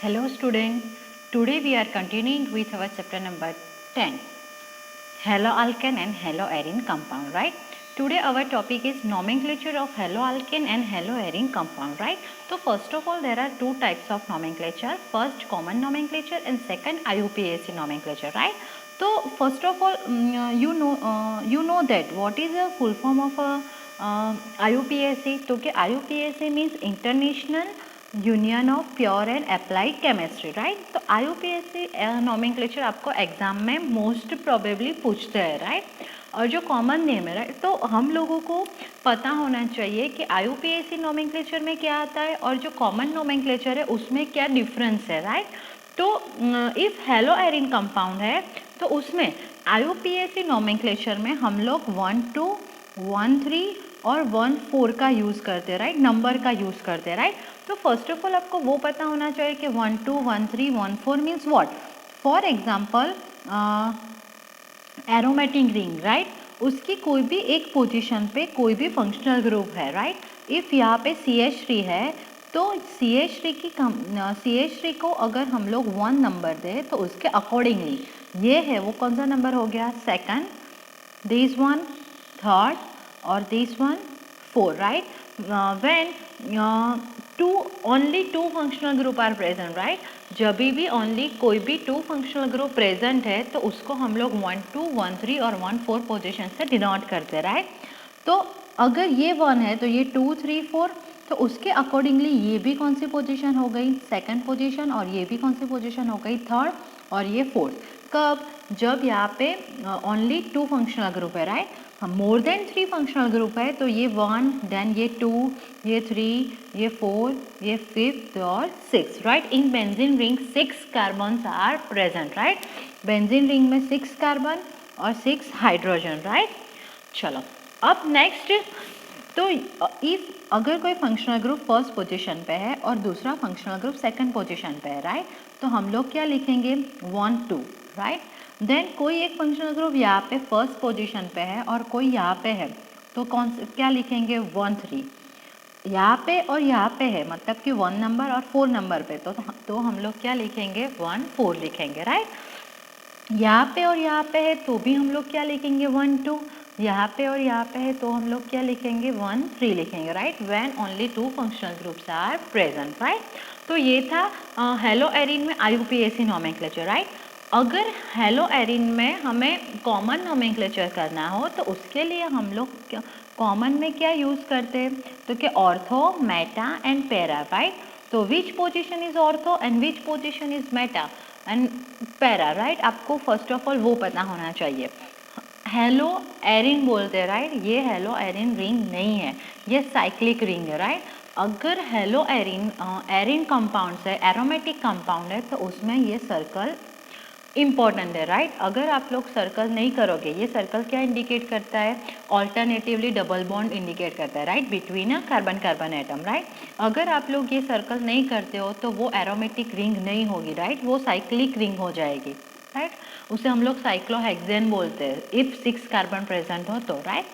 Hello student, today we are continuing with our chapter number 10, haloalkane and haloarine compound, right? Today our topic is nomenclature of haloalkane and haloarine compound, right? So first of all there are two types of nomenclature, first common nomenclature and second IUPAC nomenclature, right? So first of all you know that what is the full form of a IUPAC? तो कि IUPAC means International union of pure and applied chemistry, right? तो IUPAC nomenclature आपको exam में most probably पूछते हैं, right? और जो common name है, राइट, तो हम लोगों को पता होना चाहिए कि IUPAC नॉमेनक्लेचर में क्या आता है और जो कॉमन नॉमेनक्लेचर है उसमें क्या डिफरेंस है, राइट? तो इफ़ हेलोएरिन कंपाउंड है तो उसमें IUPAC नॉमेनक्लेचर में हम लोग 1, 2, 1, 3 और 1, 4 का यूज़ करते हैं, राइट? नंबर का यूज़ करते हैं, राइट? तो फर्स्ट ऑफ ऑल आपको वो पता होना चाहिए कि 1, 2, 1, 3, 1, 4 means what? For example aromatic ring, right? उसकी कोई भी एक पोजीशन पे कोई भी फंक्शनल ग्रुप है, राइट? इफ़ यहाँ पे CH3 है तो CH3 को अगर हम लोग 1 नंबर दें तो उसके अकॉर्डिंगली ये है वो कौन सा नंबर हो गया? सेकंड, दिस वन थर्ड और this one 4, right? When only two functional group are present, right? जब भी only कोई भी 2 functional group present है तो उसको हम लोग 1, 2, 1, 3 और 1, 4 पोजीशन से डिनोट करते हैं, राइट? तो अगर ये 1 है तो ये 2, 3, 4, तो उसके अकॉर्डिंगली ये भी कौन सी पोजीशन हो गई? सेकंड पोजीशन, और ये भी कौन सी पोजीशन हो गई? थर्ड, और ये फोर्थ। कब? जब यहाँ पे ओनली 2 फंक्शनल ग्रुप है, right? More than 3 functional group है तो ये 1, देन ये 2, ये 3, ये 4, ये 5th और 6, right? In benzene ring 6 carbons are present, right? Benzene ring में 6 कार्बन और 6 हाइड्रोजन, राइट? चलो अब नेक्स्ट, तो इफ अगर कोई फंक्शनल ग्रुप फर्स्ट पोजीशन पे है और दूसरा फंक्शनल ग्रुप सेकंड पोजीशन पे है, राइट? तो हम लोग क्या लिखेंगे? 1, 2, राइट? देन कोई एक फंक्शनल ग्रुप यहाँ पे फर्स्ट पोजीशन पे है और कोई यहाँ पे है तो क्या लिखेंगे? 1, 3 यहाँ पे और यहाँ पे है, मतलब कि 1 नंबर और 4 नंबर पे, तो हम लोग क्या लिखेंगे? 1, 4 लिखेंगे, राइट? यहाँ पे और यहाँ पे है तो भी हम लोग क्या लिखेंगे? 1, 2। यहाँ पे और यहाँ पे है तो हम लोग क्या लिखेंगे? 1, 3 लिखेंगे, right? When only 2 functional groups are present, right? तो ये था हेलोएरिन में IUPAC नॉमेनक्लेचर, राइट? अगर हेलोएरिन में हमें कॉमन नॉमेनक्लेचर करना हो तो उसके लिए हम लोग कॉमन में क्या यूज़ करते हैं? तो कि ortho, meta and para, right? तो which position is ortho and which position is meta and para, right? आपको फर्स्ट ऑफ ऑल वो पता होना चाहिए। हेलो एरिन बोलते हैं, राइट? ये हेलो एरिन रिंग नहीं है, ये साइक्लिक रिंग है, राइट? अगर हेलो एरिन कंपाउंड है, एरोमेटिक कंपाउंड है तो उसमें ये सर्कल इम्पॉर्टेंट है, राइट? अगर आप लोग सर्कल नहीं करोगे, ये सर्कल क्या इंडिकेट करता है? ऑल्टरनेटिवली डबल बॉन्ड इंडिकेट करता है, right? Between a carbon carbon atom, right? अगर आप लोग ये सर्कल नहीं करते हो तो वो एरोमेटिक रिंग नहीं होगी, राइट? वो साइक्लिक रिंग हो जाएगी, राइट? उसे हम लोग साइक्लोहेक्सेन बोलते हैं इफ 6 कार्बन प्रेजेंट हो तो, राइट?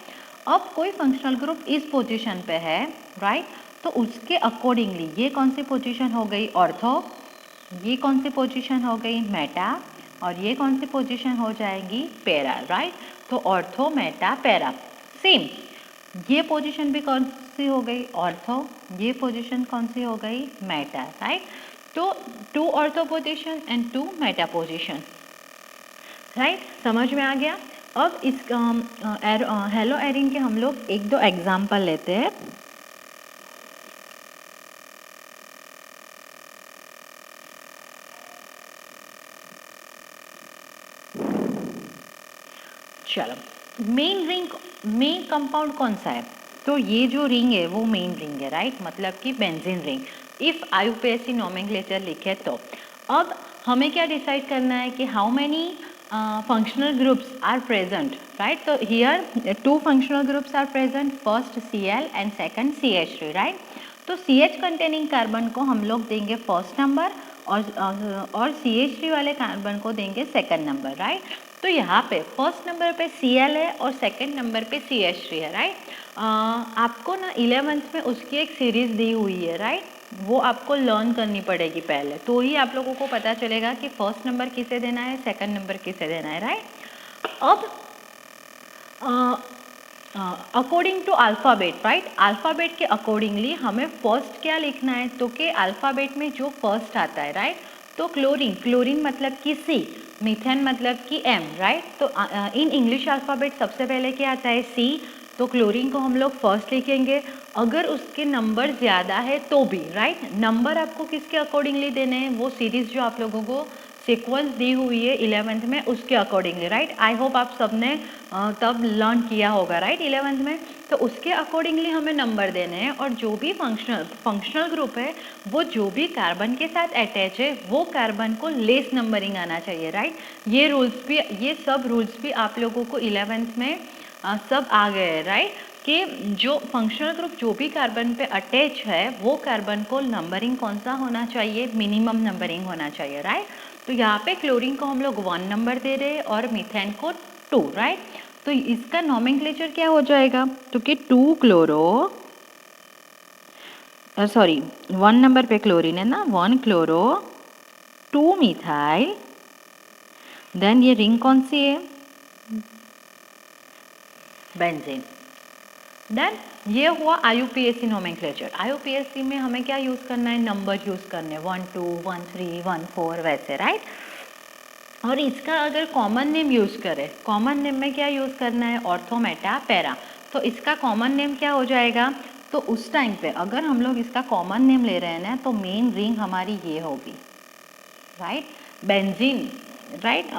अब कोई फंक्शनल ग्रुप इस पोजीशन पे है, राइट? तो उसके अकॉर्डिंगली ये कौन सी पोजीशन हो गई? ऑर्थो, ये कौन सी पोजीशन हो गई? मेटा, और ये कौन सी पोजीशन हो जाएगी? Para, right? तो ऑर्थो, मेटा, पैरा, सेम। ये पोजीशन भी कौन सी हो गई? ऑर्थो। ये पोजीशन कौन सी हो गई? Meta, right? तो 2 ortho position and 2 Meta position, right? समझ में आ गया? अब इस हेलो एरिन के हम लोग 1-2 एग्जाम्पल लेते हैं। चलो, मेन कंपाउंड कौन सा है? तो ये जो रिंग है वो मेन रिंग है, राइट? मतलब कि benzene ring. If IUPAC nomenclature लिखे तो अब हमें क्या डिसाइड करना है कि how many functional groups are present, right? तो here 2 functional groups are present, first Cl and second CH3, right? तो CH कंटेनिंग कार्बन को हम लोग देंगे फर्स्ट नंबर और CH3 वाले कार्बन को देंगे सेकंड नंबर, राइट? तो यहाँ पे फर्स्ट नंबर पे Cl है और सेकंड नंबर पे CH3 है, राइट। आपको ना 11th में उसकी एक सीरीज दी हुई है, राइट, वो आपको लर्न करनी पड़ेगी पहले, तो ही आप लोगों को पता चलेगा कि फर्स्ट नंबर किसे देना है, सेकंड नंबर किसे देना है, राइट। अब according to alphabet, right, alphabet के अकॉर्डिंगली हमें फर्स्ट क्या लिखना है, तो कि अल्फ़ाबेट में जो फर्स्ट आता है, राइट, तो क्लोरीन, क्लोरीन मतलब कि C, मीथेन मतलब कि M, राइट। तो इन इंग्लिश अल्फ़ाबेट सबसे पहले क्या आता है, C, तो क्लोरीन को हम लोग फर्स्ट लिखेंगे। अगर उसके नंबर ज़्यादा है तो भी, राइट, नंबर आपको किसके अकॉर्डिंगली देने हैं, वो सीरीज़ जो आप लोगों को सीक्वेंस दी हुई है 11th में उसके अकॉर्डिंगली, राइट। आई होप आप सबने तब लर्न किया होगा, राइट, 11th में। तो उसके अकॉर्डिंगली हमें नंबर देने हैं, और जो भी फंक्शनल ग्रुप है वो जो भी कार्बन के साथ अटैच है वो कार्बन को लेस नंबरिंग आना चाहिए, राइट। ये रूल्स भी, ये सब रूल्स भी आप लोगों को 11th में सब आ गए हैं, राइट, कि जो फंक्शनल ग्रुप जो भी कार्बन पे अटैच है वो कार्बन को नंबरिंग कौन सा होना चाहिए, मिनिमम नंबरिंग होना चाहिए, राइट। तो यहाँ पे क्लोरीन को हम लोग 1 नंबर दे रहे हैं और मीथेन को 2, राइट। तो इसका नॉमेनक्लेचर क्या हो जाएगा, तो कि 2 क्लोरो, सॉरी 1 नंबर पे क्लोरीन है ना, 1 क्लोरो 2 मिथाइल, देन ये रिंग कौन सी है, बेंजीन। देन ये हुआ IUPAC नोमेनक्लेचर। IUPAC में हमें क्या यूज़ करना है, नंबर यूज़ करने, 1 2 1 3 1 4 वैसे, राइट। और इसका अगर कॉमन नेम यूज़ करें, कॉमन नेम में क्या यूज़ करना है, ऑर्थो मेटा पैरा, तो इसका कॉमन नेम क्या हो जाएगा, तो उस टाइम पे अगर हम लोग इसका कॉमन नेम ले रहे हैं ना, तो मेन रिंग हमारी ये होगी, right, benzene, right,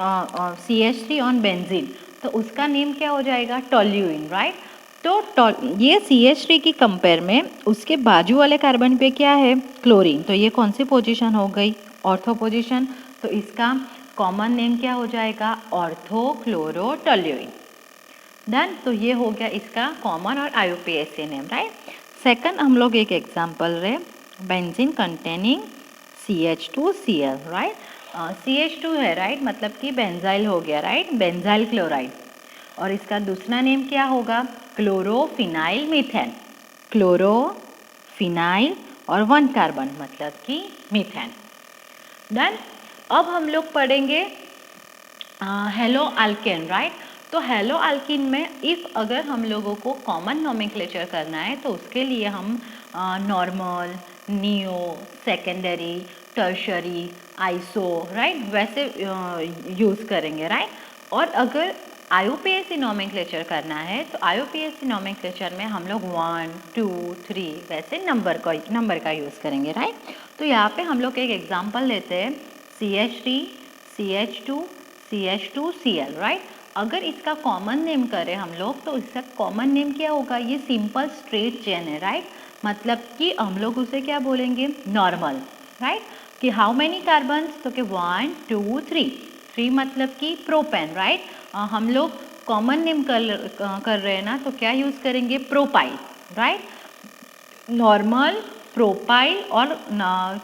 CH3 on benzene, तो उसका नेम क्या हो जाएगा, टोल्यूइन, राइट। तो ये CH3 की कंपेयर में उसके बाजू वाले कार्बन पे क्या है, क्लोरीन, तो ये कौन सी पोजीशन हो गई, ऑर्थो पोजीशन, तो इसका कॉमन नेम क्या हो जाएगा, ऑर्थो क्लोरो टोल्यूइन। डन, तो ये हो गया इसका कॉमन और IUPAC नेम, राइट। सेकंड हम लोग एक एग्जांपल रहे, benzene containing CH2Cl, right, CH2 है, राइट, मतलब कि बेंजाइल हो गया, राइट, बेंजाइल क्लोराइड, और इसका दूसरा नेम क्या होगा, क्लोरोफिनाइल मीथेन, क्लोरोफिनाइल और 1 कार्बन मतलब कि मीथेन। डन। अब हम लोग पढ़ेंगे हेलो अल्केन, राइट। तो हेलो अल्कीन में इफ़ अगर हम लोगों को कॉमन नोमेनक्लेचर करना है तो उसके लिए हम normal, neo, secondary, tertiary, iso, right, वैसे यूज़ करेंगे, राइट। और अगर IUPAC नोमेनक्लेचर करना है तो IUPAC नोमेनक्लेचर में हम लोग 1 2 3 वैसे नंबर का यूज़ करेंगे, राइट। तो यहाँ पे हम लोग एक एग्जांपल लेते हैं, CH3 CH2 CH2Cl, राइट। अगर इसका कॉमन नेम करें हम लोग तो इसका कॉमन नेम क्या होगा, ये सिंपल स्ट्रेट चेन है, राइट, मतलब कि हम लोग उसे क्या बोलेंगे, नॉर्मल, राइट। कि हाउ मेनी कार्बन, तो कि 1 2 3 मतलब कि प्रोपेन, राइट। हम लोग कॉमन नेम कर रहे हैं ना, तो क्या यूज़ करेंगे, प्रोपाइल, राइट, नॉर्मल, प्रोपाइल और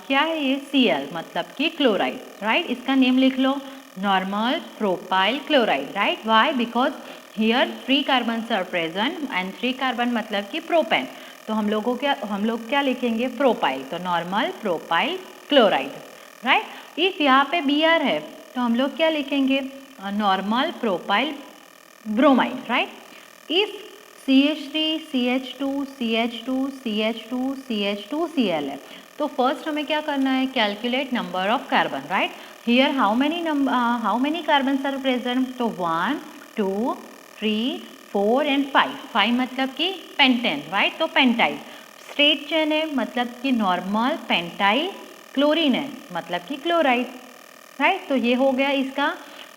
क्या है ये, Cl मतलब कि क्लोराइड, राइट। इसका नेम लिख लो, normal propyl chloride, right. Why, because here 3 carbons are present and 3 carbon मतलब कि प्रोपेन, तो हम लोग क्या लिखेंगे, प्रोपाइल, तो normal propyl chloride, right. If यहाँ पे Br है तो हम लोग क्या लिखेंगे, normal propyl bromide, right. If CH3 CH2 CH2 CH2 CH2Cl है तो फर्स्ट हमें क्या करना है, calculate number of carbon, right. Here how many carbons are present, तो 1 2 3 4 एंड 5 मतलब कि पेंटेन, राइट, तो पेंटाइल। स्ट्रेट चेन है मतलब कि नॉर्मल पेंटाइल, क्लोरीन है मतलब कि क्लोराइड, राइट। तो ये हो गया इसका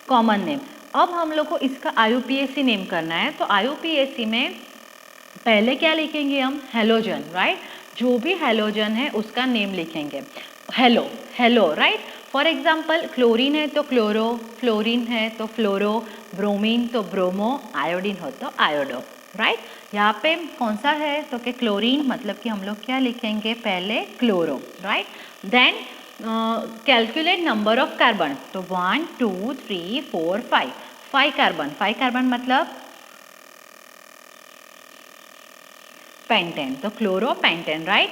कॉमन नेम। अब हम लोग को इसका IUPAC नेम करना है, तो IUPAC में पहले क्या लिखेंगे हम, हेलोजन, राइट, जो भी हेलोजन है उसका नेम लिखेंगे, hello, right. For example chlorine है तो क्लोरो, फ्लोरीन है तो फ्लोरो, ब्रोमीन तो ब्रोमो, आयोडीन हो तो आयोडो, राइट। यहाँ पे कौन सा है, तो कि क्लोरीन मतलब कि हम लोग क्या लिखेंगे, पहले chloro, right. Then calculate number of carbon, तो 1 2 3 4 5 5 कार्बन मतलब पेंटेन, तो chloropentane, right.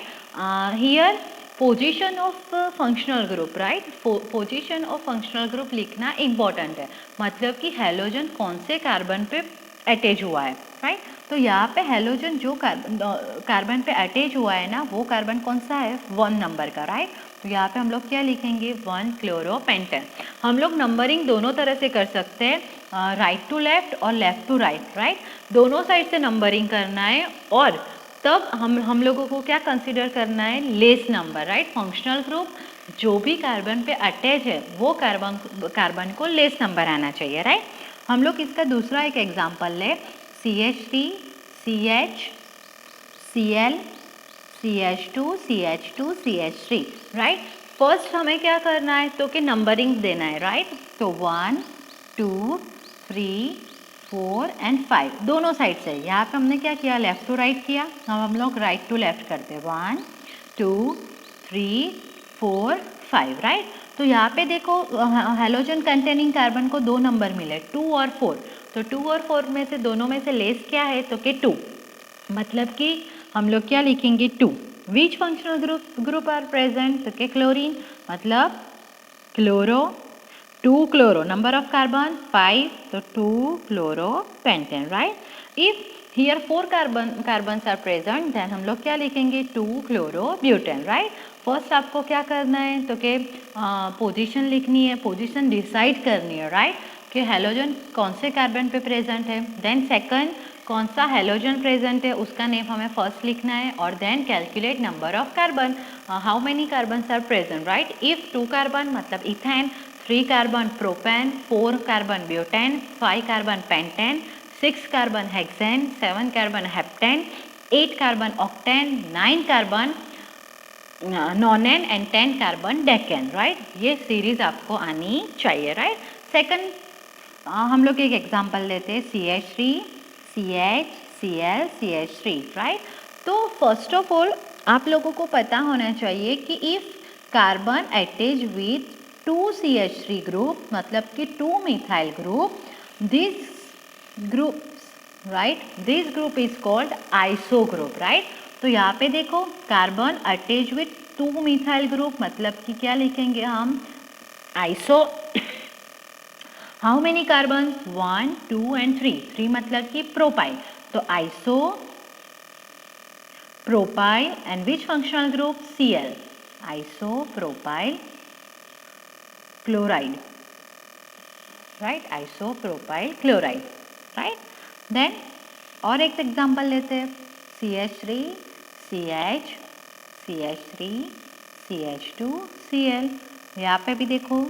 Here position of functional group, right, position of functional group लिखना इम्पॉर्टेंट है, मतलब कि हेलोजन कौन से कार्बन पे अटैच हुआ है, राइट। तो यहाँ पे हेलोजन जो कार्बन पे अटैच हुआ है ना, वो कार्बन कौन सा है, 1 नंबर का, राइट। तो यहाँ पे हम लोग क्या लिखेंगे, 1 क्लोरोपेंटेन। हम लोग नंबरिंग दोनों तरह से कर सकते हैं, राइट टू लेफ्ट और लेफ्ट टू राइट, राइट, दोनों साइड से नंबरिंग करना है। और तब हम लोगों को क्या कंसिडर करना है, less number, right. Functional group जो भी कार्बन पे अटैच है वो कार्बन को लेस नंबर आना चाहिए, राइट। हम लोग इसका दूसरा एक एग्जांपल ले, CH3 CH Cl CH2 CH2 CH3, right. First हमें क्या करना है, तो कि नंबरिंग देना है, राइट। तो 1 2 3 4 एंड 5 दोनों साइड से। यहाँ पे हमने क्या किया, लेफ्ट टू राइट किया, अब हम लोग राइट टू लेफ्ट करते हैं, 1 2 3 4 5, राइट। तो यहाँ पे देखो हेलोजन कंटेनिंग कार्बन को 2 नंबर मिले, 2 और 4। तो 2 और 4 में से दोनों में से लेस क्या है, तो कि 2, मतलब कि हम लोग क्या लिखेंगे, 2। Which functional group are present, तो कि क्लोरीन, मतलब chloro, 2 chloro, number of carbon 5, तो 2 chloropentane, right. If here 4 carbons are present, then हम लोग क्या लिखेंगे, 2 क्लोरोब्यूटेन, राइट। फर्स्ट आपको क्या करना है, तो कि पोजीशन लिखनी है, पोजीशन डिसाइड करनी है, राइट, कि हेलोजन कौन से कार्बन पे प्रेजेंट है। देन सेकंड, कौन सा हेलोजन प्रेजेंट है उसका नेम हमें फर्स्ट लिखना है, और then calculate number of carbon, how many carbons are present, right. If 2 carbon मतलब ethane, 3 carbon propane, 4 carbon butane, 5 carbon pentane, 6 carbon hexane, 7 carbon heptane, 8 carbon octane, 9 carbon nonane and 10 carbon decane, right. ये series आपको आनी चाहिए, right. Second हम लोग एक example लेते हैं, CH3 CH Cl CH3, right. तो फर्स्ट ऑफ ऑल आप लोगों को पता होना चाहिए कि if carbon attach with 2 CH3 group, मतलब कि 2 methyl group, this group, right, this group is called iso group, right. तो यहाँ पे देखो carbon attach with 2 methyl group, मतलब कि क्या लिखेंगे हम, iso. How many carbon, 1 2 and 3 मतलब कि प्रोपाइल, तो iso propyl and which functional group, Cl, iso propyl chloride, right, iso propyl chloride, right. Then और एक एग्जांपल लेते हैं, CH3 CH CH3 CH2 Cl। यहाँ पे भी देखो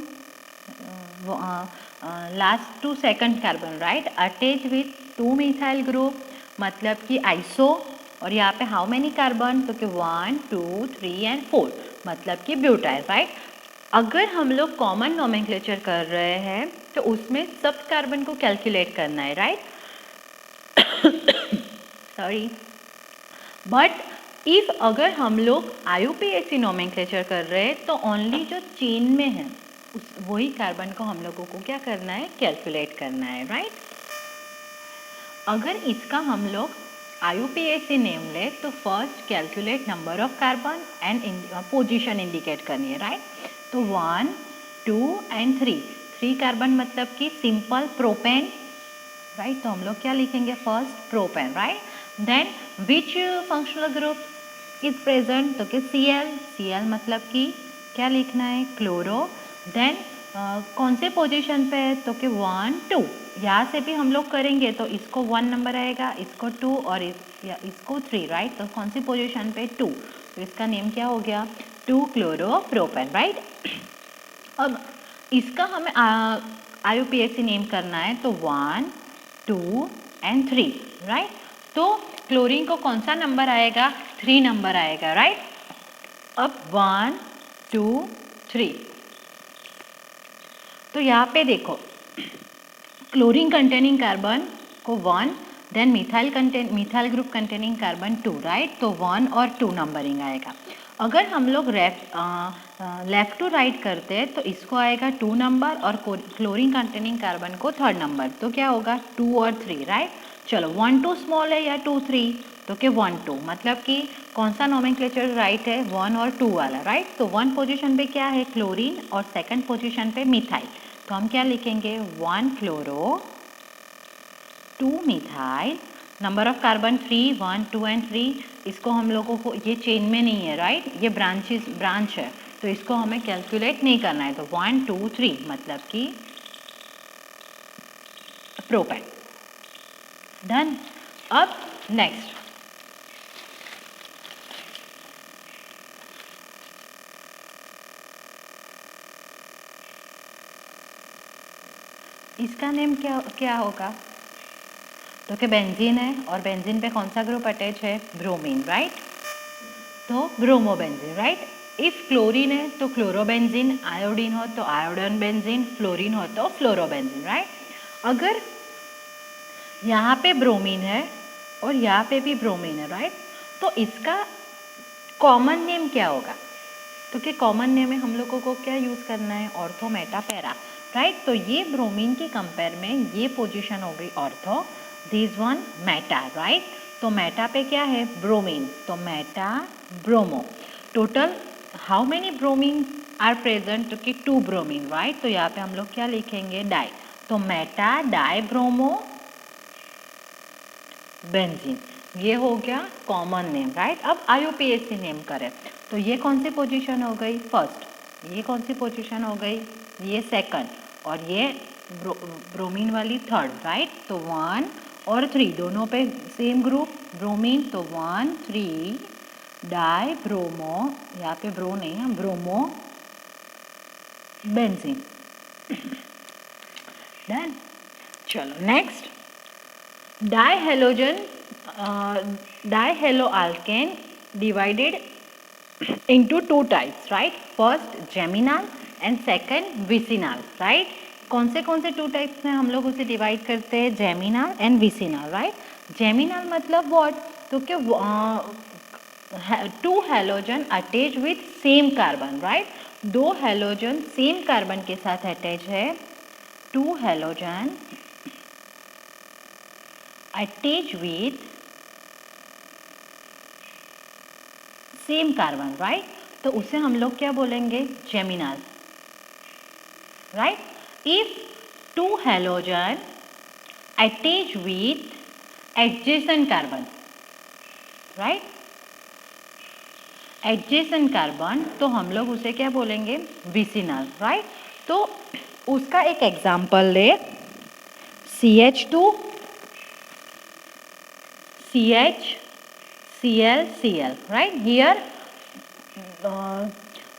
last to second carbon, right, attach with 2 methyl group, मतलब कि आइसो। और यहाँ पे हाउ मेनी कार्बन, तो कि 1 2 3 एंड 4, मतलब कि ब्यूटाइल, राइट। अगर हम लोग कॉमन नोमेनक्लेचर कर रहे हैं तो उसमें सब कार्बन को कैलकुलेट करना है, राइट। सॉरी, बट इफ अगर हम लोग IUPAC नोमेनक्लेचर कर रहे हैं तो ओनली जो चेन में है वही कार्बन को हम लोगों को क्या करना है, कैलकुलेट करना है, राइट। अगर इसका हम लोग IUPAC नेम ले तो first calculate number of carbon and position indicate करनी है, राइट। तो 1 2 एंड 3 कार्बन मतलब कि सिंपल प्रोपेन, राइट। तो हम लोग क्या लिखेंगे, first propane, right. Then which functional group is present, तो कि Cl मतलब कि क्या लिखना है, क्लोरो। देन कौन से पोजीशन पे है, तो कि 1 2, यहाँ से भी हम लोग करेंगे तो इसको 1 नंबर आएगा, इसको 2 और इसको 3, राइट। तो कौन सी पोजीशन पे, 2, तो इसका नेम क्या हो गया, 2 क्लोरोप्रोपेन, राइट। अब इसका हमें IUPAC नेम करना है, तो 1 2 एंड 3, राइट। तो क्लोरीन को कौन सा नंबर आएगा, 3 नंबर आएगा, राइट। अब 1 2 3, तो यहाँ पे देखो क्लोरीन कंटेनिंग कार्बन को 1, then methyl group containing carbon 2, right. तो 1 और 2 नंबरिंग आएगा। अगर हम लोग लेफ्ट टू राइट करते हैं तो इसको आएगा 2 नंबर और क्लोरीन कंटेनिंग कार्बन को 3rd नंबर, तो क्या होगा 2 और 3, राइट। चलो 1 2 स्मॉल है या 2 3, तो क्या 1 2, मतलब कि कौन सा नोमेनक्लेचर राइट है, 1 और 2 वाला, राइट। तो 1 पोजीशन पे क्या है क्लोरीन और 2nd पोजीशन पे मिथाइल, तो हम क्या लिखेंगे 1 chloro 2 methyl, number of carbon 3 1 2 and 3। इसको हम लोगों को, ये चेन में नहीं है, राइट, ये ब्रांच है, तो इसको हमें कैलकुलेट नहीं करना है। तो 1 2 3 मतलब कि प्रोपेन। डन। अब नेक्स्ट, इसका नेम क्या क्या होगा, तो क्या बेंजीन है, और बेंजीन पे कौन सा ग्रुप अटैच है, ब्रोमीन, राइट। तो ब्रोमोबेंजीन, राइट। इफ क्लोरीन है तो क्लोरोबेंजीन, आयोडीन हो तो आयोडीन बेंजीन, फ्लोरीन हो तो फ्लोरोबेंजीन, राइट। अगर यहाँ पे ब्रोमीन है और यहाँ पे भी ब्रोमीन है, राइट, तो इसका कॉमन नेम क्या होगा, तो क्या कॉमन नेम में हम लोगों को क्या यूज़ करना है, ऑर्थो मेटा पैरा, राइट। तो ये ब्रोमीन की कंपेयर में ये पोजीशन हो गई ortho, this one meta, right. तो मेटा पे क्या है ब्रोमीन, तो meta bromo. Total how many bromine are present, तो कि 2 ब्रोमीन, राइट। तो यहाँ पे हम लोग क्या लिखेंगे डाई, तो मेटा डाई ब्रोमो बेंजीन, ये हो गया कॉमन नेम, राइट। अब IUPAC नेम करें तो ये कौन सी पोजीशन हो गई फर्स्ट, ये कौन सी पोजीशन हो गई, ये सेकंड, और ये ब्रोमीन वाली थर्ड, राइट। तो 1 और 3 दोनों पे सेम ग्रुप ब्रोमीन, तो 1 3 डाई ब्रोमो, यहाँ पे ब्रो नहीं है, ब्रोमो बेंजीन। डन। चलो next, dihalogen dihaloalkane divided into 2 types, right, first geminal and second vicinal, right। कौन से 2 टाइप्स में हम लोग उसे डिवाइड करते हैं, geminal and vicinal, right. Geminal मतलब व्हाट, तो क्या 2 halogen attach with same carbon, right. 2 halogen same carbon के साथ अटैच है, 2 halogen attach with same carbon, right. तो उसे हम लोग क्या बोलेंगे geminal, right. If 2 halogen attach with adjacent carbon, right, adjacent carbon, तो हम लोग उसे क्या बोलेंगे विसिनल, राइट। तो उसका एक एग्जाम्पल ले, CH2 CH Cl Cl, right। Here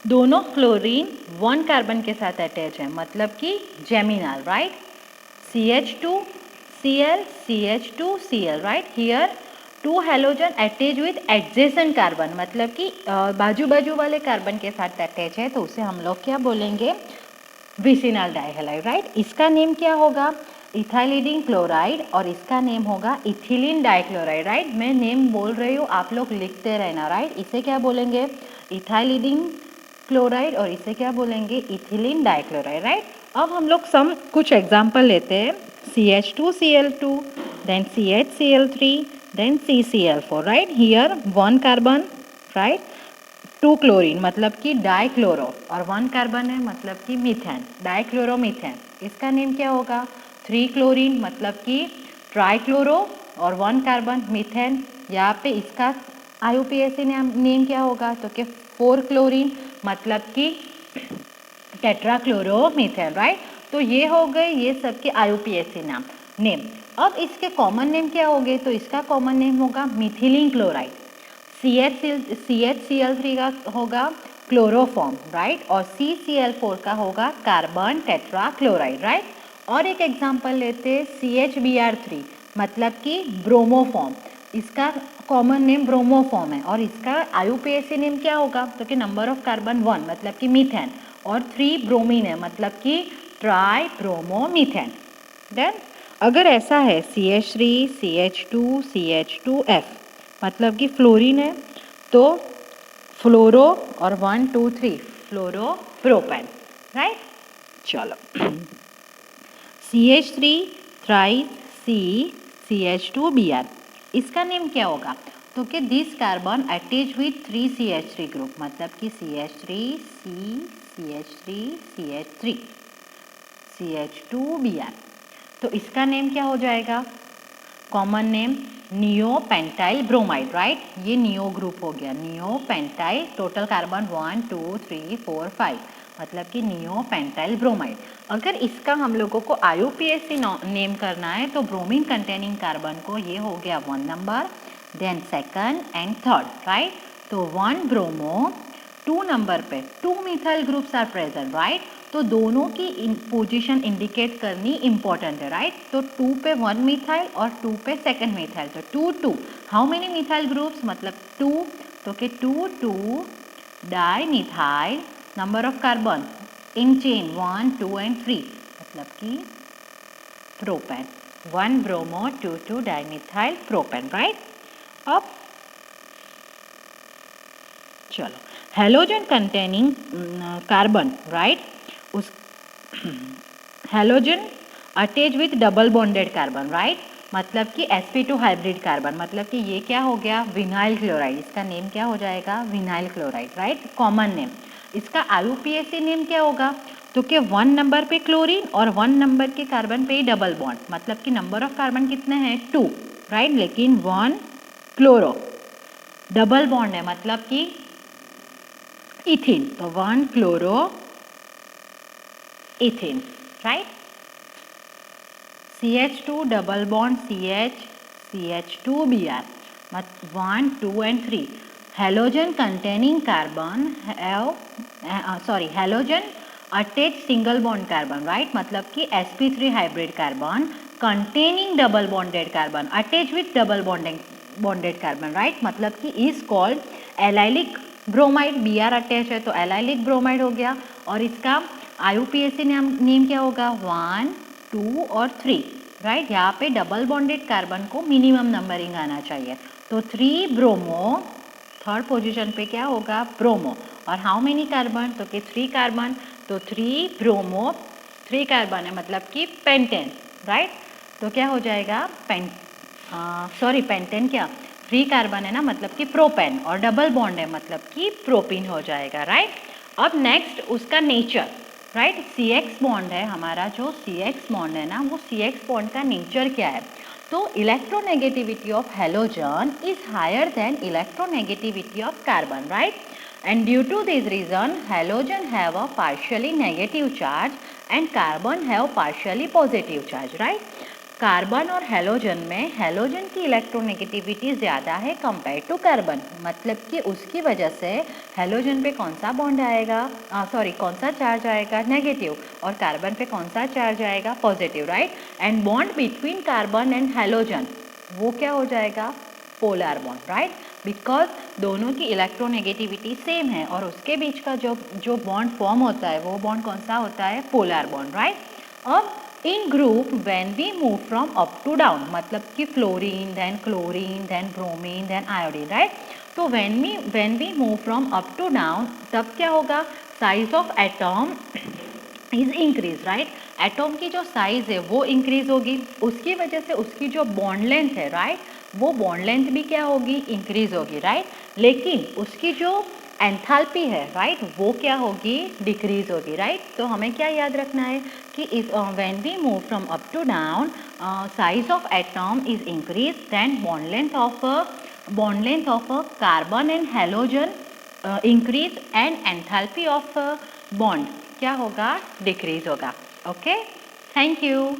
दोनों क्लोरीन 1 कार्बन के साथ अटैच है, मतलब कि geminal, right. CH2 Cl CH2 Cl, right. Here 2 halogen attach with adjacent carbon, मतलब कि बाजू बाजू वाले कार्बन के साथ अटैच है, तो उसे हम लोग क्या बोलेंगे विसिनल डाइहैलाइड, राइट। इसका नेम क्या होगा इथाइलिडीन क्लोराइड, और इसका नेम होगा इथिलीन डाइक्लोराइड, राइट। मैं नेम बोल रही हूँ, आप लोग लिखते रहना, राइट। इसे क्या बोलेंगे इथाइलिडीन क्लोराइड, और इसे क्या बोलेंगे इथिलीन डाइक्लोराइड, राइट। अब हम लोग कुछ एग्जाम्पल लेते हैं, CH2Cl2, then CHCl3, then CCl4, right. Here 1 carbon, right, 2 chlorine मतलब कि डाइक्लोरो, और 1 कार्बन है मतलब कि मीथेन, डाइक्लोरोमीथेन। इसका नेम क्या होगा 3 क्लोरीन मतलब कि ट्राइक्लोरो, और 1 कार्बन मीथेन। यहाँ पे इसका IUPAC नेम क्या होगा, तो कि 4 क्लोरीन मतलब कि टेट्राक्लोरोमीथेन, राइट। तो ये हो गए ये सब के IUPAC नेम। अब इसके कॉमन नेम क्या हो गए, तो इसका कॉमन नेम होगा मिथिलीन क्लोराइड, CHCl3 का होगा क्लोरोफॉर्म, राइट, और CCl4 का होगा कार्बन टेट्राक्लोराइड, राइट। और एक एग्जांपल लेते हैं CHBr3 मतलब कि ब्रोमोफॉर्म, इसका कॉमन नेम ब्रोमोफॉर्म है, और इसका IUPAC नेम क्या होगा, तो कि नंबर ऑफ कार्बन 1 मतलब कि मीथेन, और 3 ब्रोमीन है मतलब कि ट्राई ब्रोमोमीथेन। देन अगर ऐसा है CH3 CH2 CH2F मतलब कि फ्लोरीन है, तो फ्लोरो और 1 2 3 फ्लोरोप्रोपेन, राइट। चलो CH3 थ्राइस CH2Br, इसका नेम क्या होगा? तो कि this carbon attach with 3 CH3 group, मतलब कि CH3 CH3 CH3 CH2Br। तो इसका नेम क्या हो जाएगा? Common name neopentyl bromide, right. ये नियो ग्रुप हो गया, नियोपेंटाइल, टोटल कार्बन 1 2 3 4 5, मतलब कि नियोपेंटाइल ब्रोमाइड। अगर इसका हम लोगों को IUPAC नेम करना है तो ब्रोमीन कंटेनिंग कार्बन को ये हो गया 1 number, then second and third, right. तो 1 ब्रोमो, 2 नंबर पे 2 methyl groups are present, right. तो दोनों की पोजीशन इंडिकेट करनी इंपॉर्टेंट है, राइट। तो 2 पे 1 मिथाइल और 2 पे सेकंड मिथाइल, तो 2 2, हाउ मेनी मिथाइल ग्रुप्स, मतलब 2, तो कि 2 2 di methyl, number of carbon in chain 1 2 and 3, मतलब कि propane, 1 bromo 2 2 di methyl propane, right. अब चलो हेलोजन कंटेनिंग कार्बन, राइट, उस halogen attach with double bonded carbon, right, मतलब कि sp2 हाइब्रिड कार्बन, मतलब कि ये क्या हो गया? Vinyl chloride. इसका नेम क्या हो जाएगा? Vinyl chloride, right, common name. इसका IUPAC नेम क्या होगा? तो कि 1 नंबर पे क्लोरीन और 1 नंबर के कार्बन पे डबल बॉन्ड, मतलब कि नंबर ऑफ कार्बन कितने हैं? 2, राइट, लेकिन 1 क्लोरो, डबल बॉन्ड है, मतलब कि इथिन, तो 1 chloro इथिन, right. CH2 double bond CH2Br, 1 2 and 3 halogen containing carbon halogen attach single bond carbon, right, मतलब कि sp3 hybrid carbon containing double bonded carbon attach with double bonded carbon, right, मतलब कि is called allylic bromide. Br attach है तो allylic bromide हो गया। और इसका IUPAC नेम क्या होगा? 1 2 और 3, राइट। यहाँ पे डबल बॉन्डेड कार्बन को मिनिमम नंबरिंग आना चाहिए, तो 3 ब्रोमो, थर्ड पोजीशन पे क्या होगा? ब्रोमो। और हाउ मेनी कार्बन? तो कि 3 कार्बन, तो 3 ब्रोमो 3 कार्बन है, मतलब कि पेंटेन, राइट। तो क्या हो जाएगा? पेंटेन क्या, 3 कार्बन है ना, मतलब कि प्रोपेन, और डबल बॉन्ड है मतलब कि प्रोपिन हो जाएगा, राइट। अब नेक्स्ट उसका नेचर, राइट, CX बॉन्ड है हमारा, जो CX बॉन्ड है ना, वो CX बॉन्ड का नेचर क्या है? तो electronegativity of halogen is higher than electronegativity of carbon, right, and due to this reason halogen have a partially negative charge and carbon have partially positive charge, right। Carbon और halogen में halogen की electronegativity ज़्यादा है compare to carbon, मतलब कि उसकी वजह से हेलोजन पे कौन सा बॉन्ड आएगा, कौन सा चार्ज आएगा? नेगेटिव, और कार्बन पे कौन सा चार्ज आएगा? Positive, right. And bond between carbon and halogen वो क्या हो जाएगा? पोलर बॉन्ड, राइट, बिकॉज दोनों की इलेक्ट्रोनेगेटिविटी सेम है और उसके बीच का जो बॉन्ड फॉर्म होता है वो बॉन्ड कौन सा होता है? Polar bond, right. अब इन group when we move from up to down, मतलब कि fluorine then chlorine then bromine then iodine, right. तो when we move from up to down, तब क्या होगा? Size of atom is increase, right. Atom की जो साइज है वो इंक्रीज होगी, उसकी वजह से उसकी जो बॉन्ड लेंथ है, राइट, वो बॉन्ड लेंथ भी क्या होगी? इंक्रीज होगी, राइट। लेकिन उसकी जो एंथैल्पी है, राइट, वो क्या होगी? डिक्रीज होगी, राइट। तो हमें क्या याद रखना है कि if when we move from up to down, size of atom is increase, then bond length of carbon and halogen increase, and enthalpy of bond क्या होगा? डिक्रीज होगा। Okay, thank you.